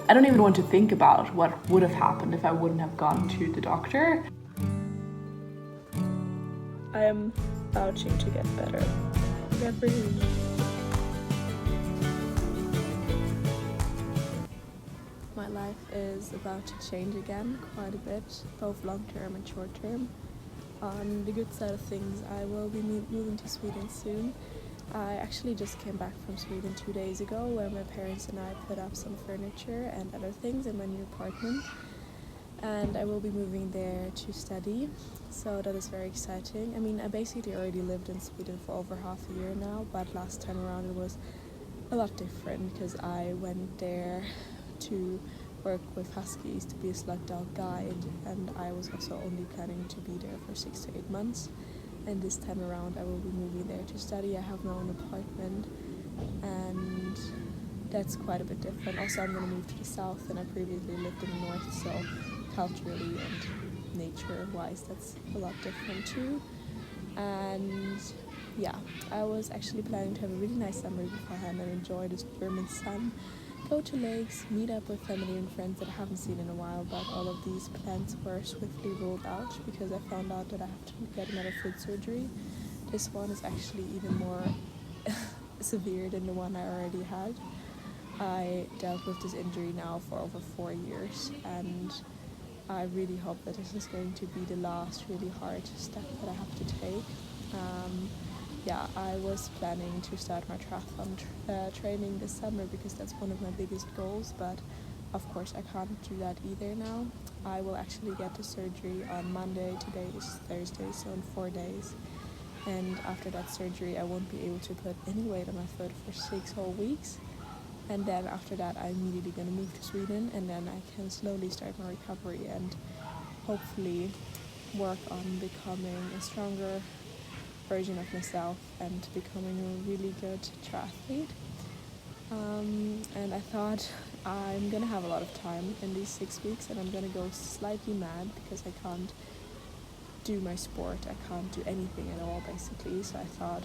I don't even want to think about what would have happened if I wouldn't have gone to the doctor. I am vouching to get better. Get ready. My life is about to change again quite a bit, both long-term and short-term. On the good side of things, I will be moving to Sweden soon. I actually just came back from Sweden 2 days ago, where my parents and I put up some furniture and other things in my new apartment. And I will be moving there to study, so that is very exciting. I mean, I basically already lived in Sweden for over half a year now, but last time around it was a lot different because I went there to work with huskies to be a slug dog guide, and I was also only planning to be there for 6 to 8 months. And this time around I will be moving there to study. I have my own apartment, and that's quite a bit different. Also, I'm going to move to the south, and I previously lived in the north, so culturally and nature-wise that's a lot different too. And yeah, I was actually planning to have a really nice summer beforehand and enjoy the German sun, go to lakes, meet up with family and friends that I haven't seen in a while, but all of these plans were swiftly ruled out because I found out that I have to get another foot surgery. This one is actually even more severe than the one I already had. I dealt with this injury now for over 4 years, and I really hope that this is going to be the last really hard step that I have to take. I was planning to start my triathlon training this summer because that's one of my biggest goals, but of course I can't do that either now. I will actually get the surgery on Monday. Today is Thursday, so in 4 days. And after that surgery I won't be able to put any weight on my foot for 6 whole weeks. And then after that I'm immediately going to move to Sweden, and then I can slowly start my recovery and hopefully work on becoming a stronger version of myself and becoming a really good triathlete. And I thought I'm going to have a lot of time in these 6 weeks, and I'm going to go slightly mad because I can't do my sport. I can't do anything at all basically, so I thought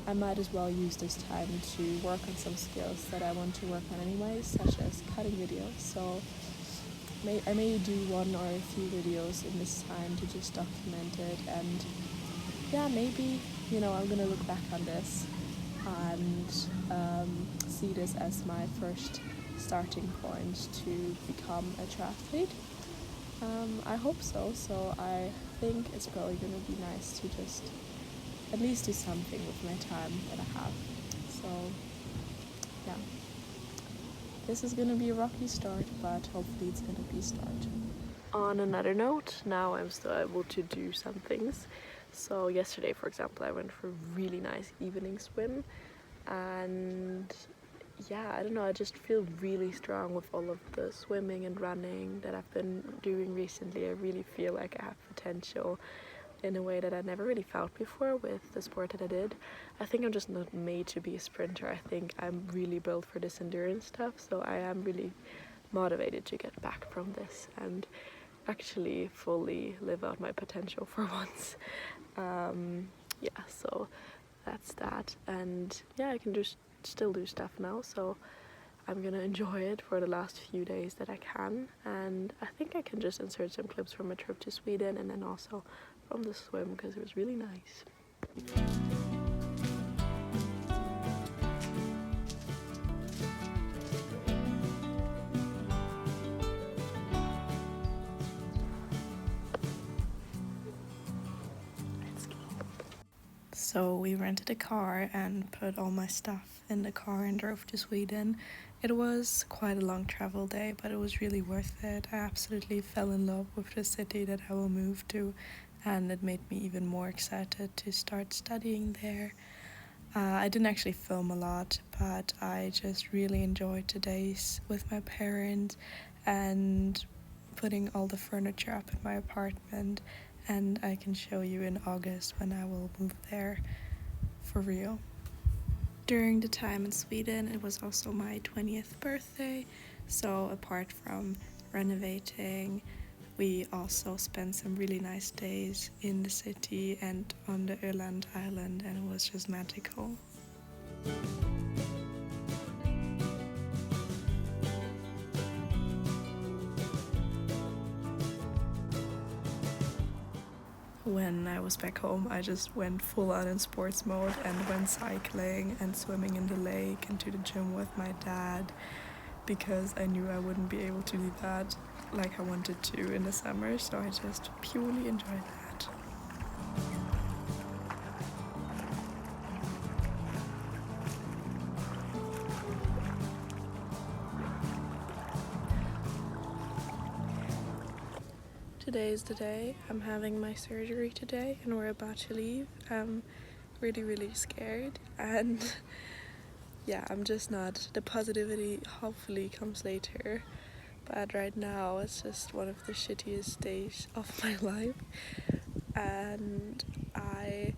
I might as well use this time to work on some skills that I want to work on anyways, such as cutting videos. So I may do one or a few videos in this time to just document it, and yeah, maybe, I'm gonna look back on this and see this as my first starting point to become a triathlete. I hope so. So I think it's probably gonna be nice to just at least do something with my time that I have. So yeah, this is gonna be a rocky start, but hopefully it's gonna be a start. On another note, now I'm still able to do some things. So yesterday, for example, I went for a really nice evening swim, and yeah, I don't know, I just feel really strong with all of the swimming and running that I've been doing recently. I really feel like I have potential in a way that I never really felt before with the sport that I did. I think I'm just not made to be a sprinter. I think I'm really built for this endurance stuff, so I am really motivated to get back from this and actually fully live out my potential for once. So that's that, and yeah, I can still do stuff now, so I'm gonna enjoy it for the last few days that I can, and I think I can just insert some clips from a trip to Sweden and then also from the swim because it was really nice. So we rented a car and put all my stuff in the car and drove to Sweden. It was quite a long travel day, but it was really worth it. I absolutely fell in love with the city that I will move to, and it made me even more excited to start studying there. I didn't actually film a lot, but I just really enjoyed the days with my parents and putting all the furniture up in my apartment, and I can show you in August when I will move there for real. During the time in Sweden, it was also my 20th birthday, so apart from renovating, we also spent some really nice days in the city and on the Öland island, and it was just magical. when I was back home, I just went full on in sports mode and went cycling and swimming in the lake and to the gym with my dad, because I knew I wouldn't be able to do that like I wanted to in the summer, so I just purely enjoyed that. Today is the day. I'm having my surgery today and we're about to leave. I'm really scared, and yeah, I'm just not. The positivity hopefully comes later, but right now it's just one of the shittiest days of my life, and I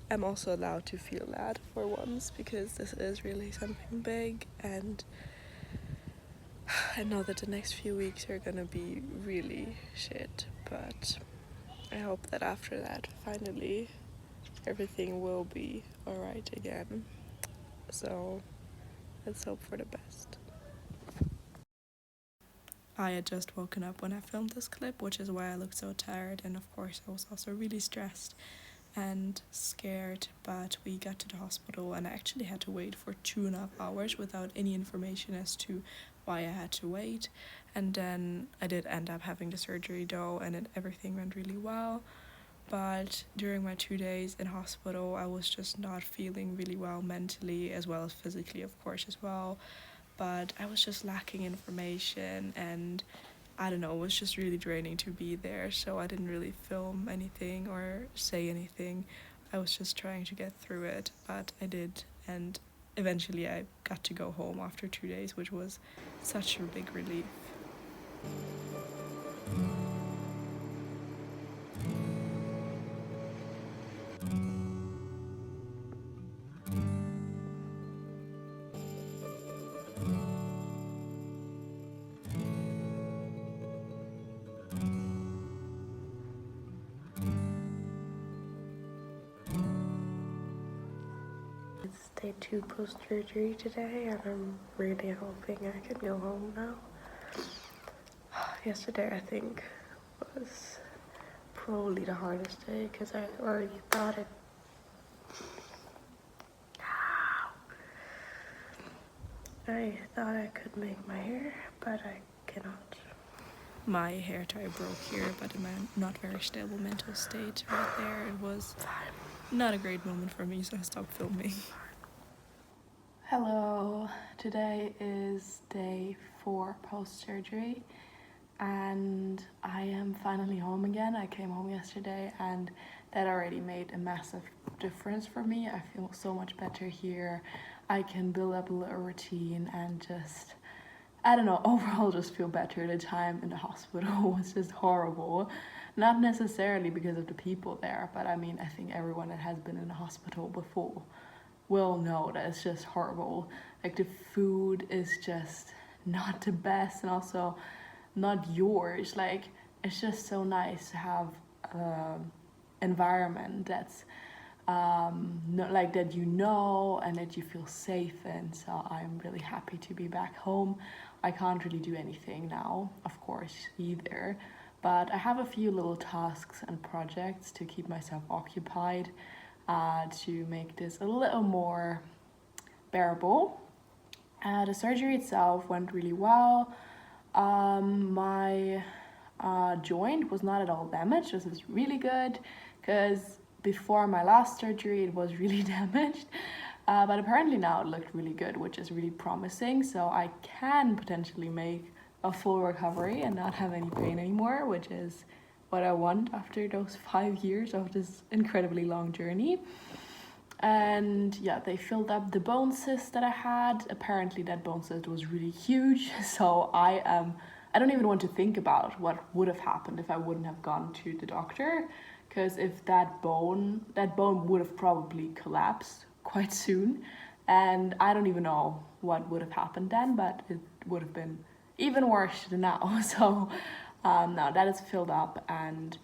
am also allowed to feel that for once, because this is really something big, and I know that the next few weeks are gonna be really shit, but I hope that after that, finally, everything will be alright again. So let's hope for the best. I had just woken up when I filmed this clip, which is why I looked so tired, and of course I was also really stressed and scared, but we got to the hospital and I actually had to wait for 2.5 hours without any information as to why I had to wait. And then I did end up having the surgery though, and everything went really well. But during my 2 days in hospital, I was just not feeling really well mentally as well as physically, of course, as well. But I was just lacking information, and I don't know, it was just really draining to be there, so I didn't really film anything or say anything. I was just trying to get through it, but I did, and eventually I got to go home after 2 days, which was such a big relief. It's day 2 post-surgery today, and I'm really hoping I can go home now. Yesterday, I think, was probably the hardest day, because I already thought I could make my hair, but I cannot. My hair tie broke here, but in my not very stable mental state right there, it was not a great moment for me, so I stopped filming. Hello, today is day 4 post-surgery and I am finally home again. I came home yesterday and that already made a massive difference for me. I feel so much better here. I can build up a little routine and just, I don't know, overall just feel better. The time in the hospital was just horrible. Not necessarily because of the people there, but I mean, I think everyone that has been in the hospital before will know that it's just horrible. Like the food is just not the best, and also not yours. Like it's just so nice to have an environment that's not like that, you know, and that you feel safe in. So I'm really happy to be back home. I can't really do anything now, of course, either, but I have a few little tasks and projects to keep myself occupied, to make this a little more bearable. The surgery itself went really well. My joint was not at all damaged. This is really good, because before my last surgery it was really damaged. But apparently now it looked really good, which is really promising. So I can potentially make a full recovery and not have any pain anymore, which is what I want after those 5 years of this incredibly long journey. And yeah, they filled up the bone cyst that I had. Apparently that bone cyst was really huge, so I don't even want to think about what would have happened if I wouldn't have gone to the doctor, because if that bone would have probably collapsed quite soon, and I don't even know what would have happened then, but it would have been even worse than now. So now that is filled up, and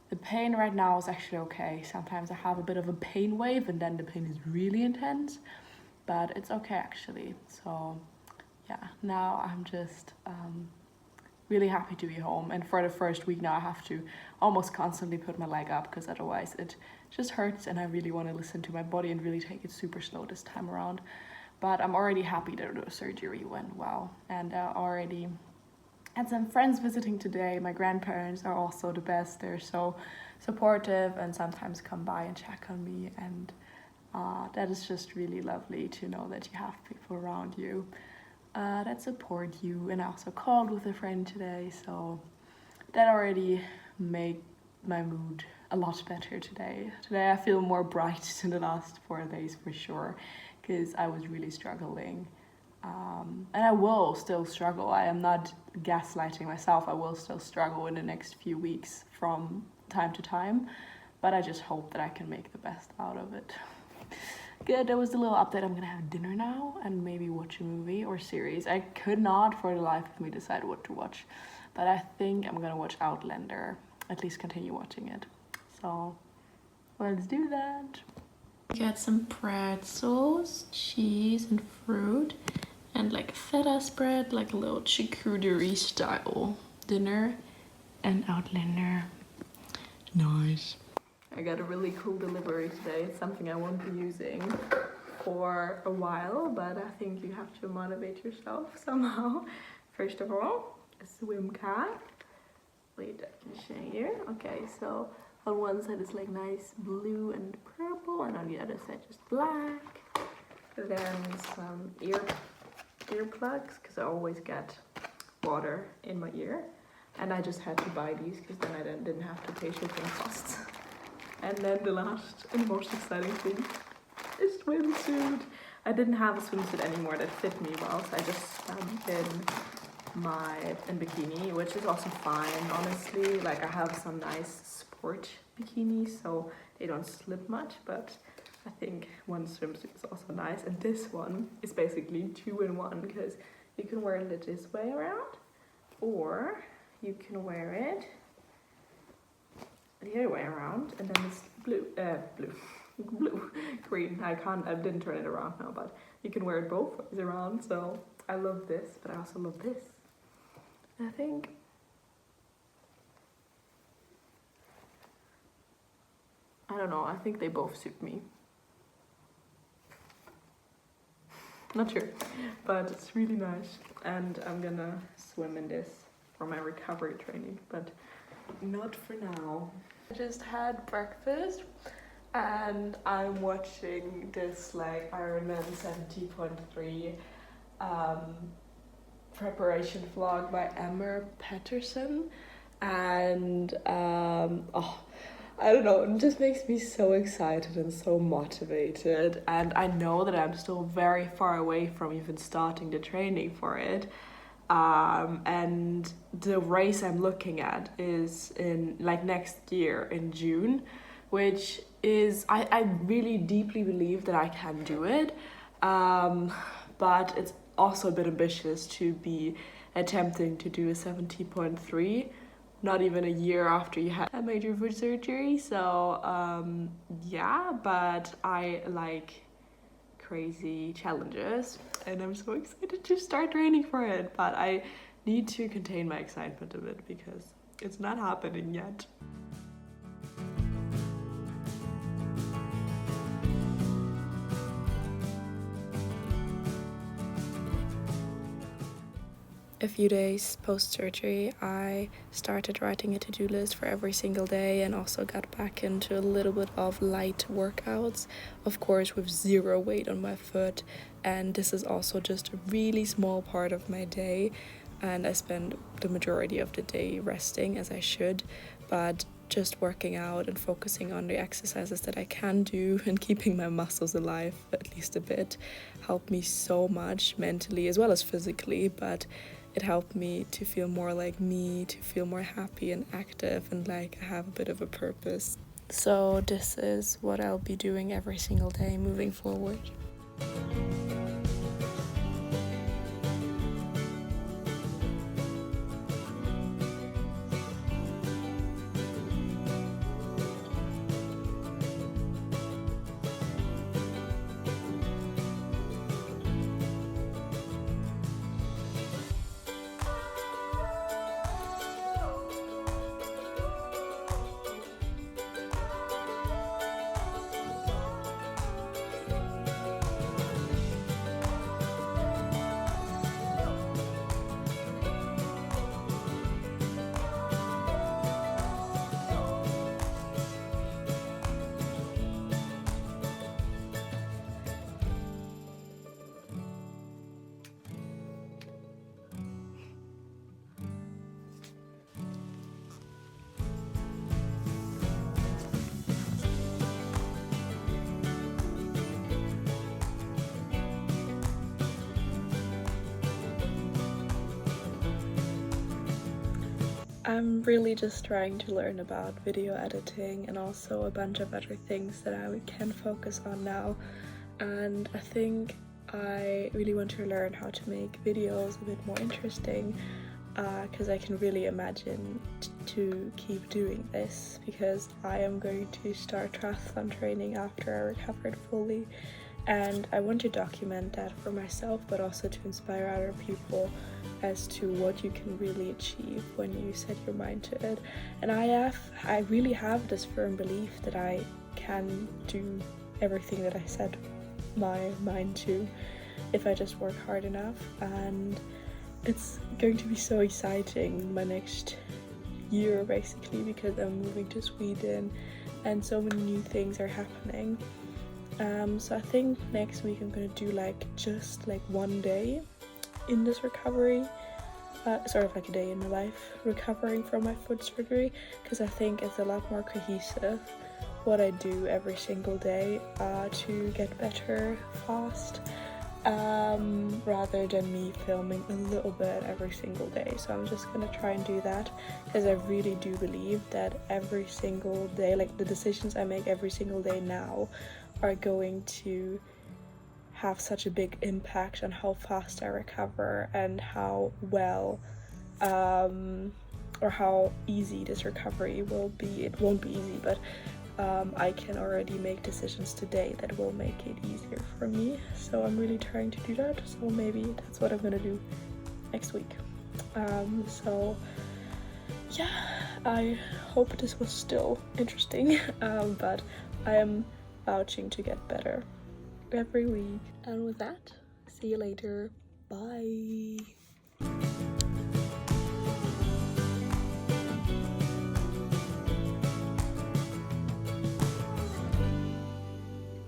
the pain right now is actually okay. Sometimes I have a bit of a pain wave and then the pain is really intense, but it's okay actually. So yeah, now I'm just really happy to be home. And for the first week now I have to almost constantly put my leg up because otherwise it just hurts, and I really want to listen to my body and really take it super slow this time around. But I'm already happy that the surgery went well, and I already had some friends visiting today. My grandparents are also the best. They're so supportive and sometimes come by and check on me, and that is just really lovely to know that you have people around you that support you. And I also called with a friend today, so that already made my mood a lot better today. Today I feel more bright than the last 4 days for sure, because I was really struggling. And I will still struggle. I am not gaslighting myself. I will still struggle in the next few weeks from time to time, but I just hope that I can make the best out of it. Good, that was the little update. I'm gonna have dinner now and maybe watch a movie or series. I could not for the life of me decide what to watch, but I think I'm gonna watch Outlander, at least continue watching it. So let's do that. Get some pretzels, cheese and fruit, and like a feta spread, like a little charcuterie style dinner, and Outlander. Nice. I got a really cool delivery today. It's something I won't be using for a while, but I think you have to motivate yourself somehow. First of all, a swim cap. Wait, I can show you. Okay, so on one side it's like nice blue and purple, and on the other side just black. Then some earplugs, because I always get water in my ear, and I just had to buy these because then I didn't have to pay shipping costs. And then the last and most exciting thing is swimsuit. I didn't have a swimsuit anymore that fit me well, so I just in bikini, which is also fine, honestly. Like, I have some nice sport bikinis, so they don't slip much, but I think one swimsuit is also nice. And this one is basically 2-in-1, because you can wear it this way around, or you can wear it the other way around, and then it's blue, green. I didn't turn it around now, but you can wear it both ways around. So I love this, but I also love this. I think I don't know, I think they both suit me. Not sure, but it's really nice, and I'm gonna swim in this for my recovery training, but not for now. I just had breakfast and I'm watching this like Ironman 70.3 preparation vlog by Emma Patterson, and I don't know, it just makes me so excited and so motivated, and I know that I'm still very far away from even starting the training for it. And the race I'm looking at is in like next year in June, which is, I really deeply believe that I can do it, but it's also a bit ambitious to be attempting to do a 70.3 not even a year after you had a major foot surgery. So yeah, but I like crazy challenges and I'm so excited to start training for it, but I need to contain my excitement a bit because it's not happening yet. A few days post-surgery, I started writing a to-do list for every single day and also got back into a little bit of light workouts, of course with zero weight on my foot, and this is also just a really small part of my day, and I spend the majority of the day resting, as I should, but just working out and focusing on the exercises that I can do and keeping my muscles alive at least a bit helped me so much mentally as well as physically, but it helped me to feel more like me, to feel more happy and active and like I have a bit of a purpose. So this is what I'll be doing every single day moving forward. I'm really just trying to learn about video editing and also a bunch of other things that I can focus on now. And I think I really want to learn how to make videos a bit more interesting, because I can really imagine to keep doing this, because I am going to start triathlon training after I recovered fully, and I want to document that for myself, but also to inspire other people as to what you can really achieve when you set your mind to it. And I really have this firm belief that I can do everything that I set my mind to if I just work hard enough. And it's going to be so exciting my next year, basically, because I'm moving to Sweden and so many new things are happening. So I think next week I'm gonna do just one day in this recovery, sort of like a day in my life recovering from my foot surgery, because I think it's a lot more cohesive what I do every single day to get better fast, rather than me filming a little bit every single day. So I'm just gonna try and do that, because I really do believe that every single day, like the decisions I make every single day now, are going to have such a big impact on how fast I recover and how well or how easy this recovery will be. It won't be easy, but I can already make decisions today that will make it easier for me. So I'm really trying to do that. So maybe that's what I'm gonna do next week. So yeah, I hope this was still interesting, but I am vouching to get better every week. And with that, see you later. Bye.